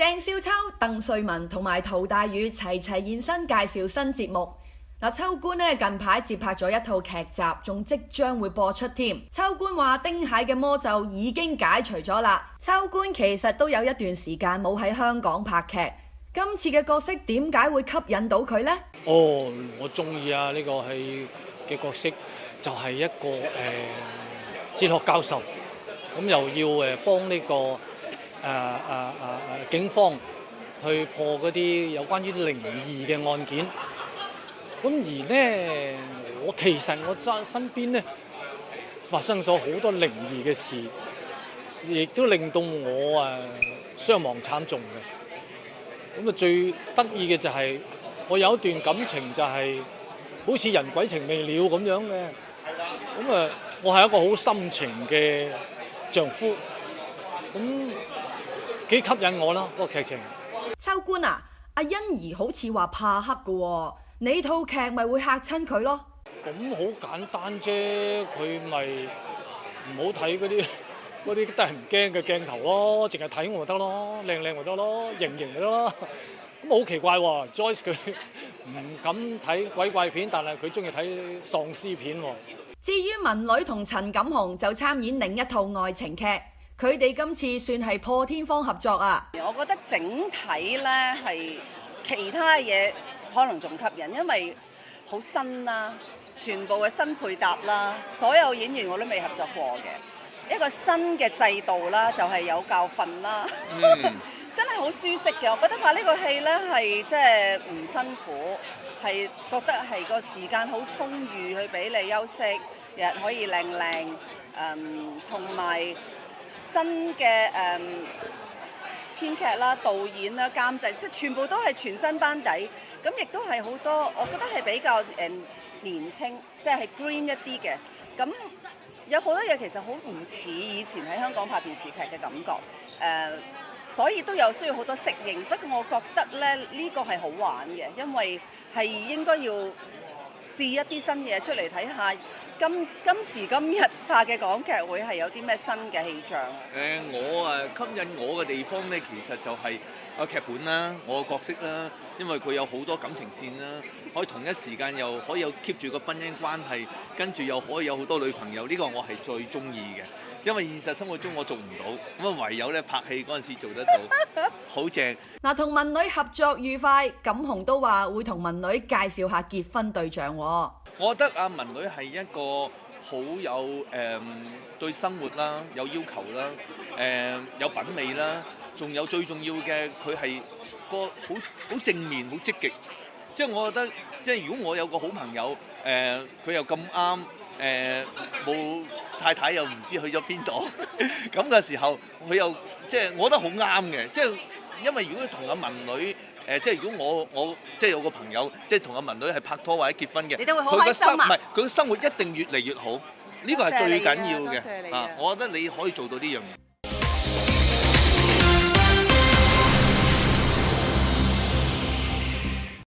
鄭少秋、鄧萃雯同埋陶大宇齊現身介紹新節目。秋官近排接拍咗一套劇集，仲即將會播出添。秋官話丁蟹嘅魔咒已經解除咗啦。秋官其實都有一段時間冇喺香港拍劇，今次嘅角色點解會吸引到佢呢？我中意啊！呢個係嘅角色就係一個哲學教授，咁又要幫呢個警方去破嗰啲有關於靈異嘅案件。咁而呢，我身邊呢發生咗好多靈異嘅事，亦都令到我傷亡慘重嘅。咁最得意嘅就係我有一段感情就係好似人鬼情未了咁樣嘅。咁我係一個好深情嘅丈夫，咁幾吸引我啦嗰個劇情。秋官啊，阿欣宜好似話怕黑㗎喎。你套劇咪會嚇親佢咯？咁好簡單啫，佢咪唔好睇嗰啲得人驚嘅鏡頭咯，淨係睇我咪得咯，靚咪得咯，型咪得咯。咁好奇怪喎 ，Joyce 佢唔敢睇鬼怪片，但係佢中意睇喪屍片喎。至於文女同陳錦鴻就參演另一套愛情劇，佢哋今次算係破天荒合作啊！我覺得整體咧係其他嘢可能仲吸引，因為好新啦，全部嘅新配搭啦，所有演員我都未合作過嘅，一個新嘅制度啦，就係有教訓啦，真係好舒適嘅。我覺得拍呢個戲咧係即係唔辛苦，係覺得係個時間好充裕去俾你休息，日日可以靚，同埋新嘅編劇啦、導演啦、監製，即係全部都係全新班底，咁亦都係好多，我覺得係比較年青，即係 green 一啲嘅。咁有好多嘢其實好唔似以前喺香港拍電視劇嘅感覺，所以都有需要好多適應。不過我覺得咧，呢個係好玩嘅，因為係應該要試一啲新嘢出嚟睇下。今時今日拍嘅港劇會係有啲咩新嘅氣象？我吸引我嘅地方咧，其實就係劇本啦，我嘅角色啦，因為佢有好多感情線啦，可以同一時間又可以有 keep 住個婚姻關係，跟住又可以有好多女朋友，呢個我係最中意嘅。因為現實生活中我做唔到，咁唯有咧拍戲嗰陣時做得到，好正。同文女合作愉快，錦鴻都話會同文女介紹下結婚對象喎。我覺得阿文女係一個好有對生活啦，有要求啦，有品味啦，仲有最重要嘅佢係個好正面、好積極。即係我覺得，即係如果我有個好朋友，佢又咁啱冇太太又唔知去咗邊度，咁嘅時候佢又即係我覺得好啱嘅。即係因為如果同阿文女即係如果我即係有個朋友，即係同阿文女係拍拖或者結婚嘅，你都會好開心啊！佢嘅生活一定越嚟越好，呢個係最緊要嘅。我覺得你可以做到呢樣嘢。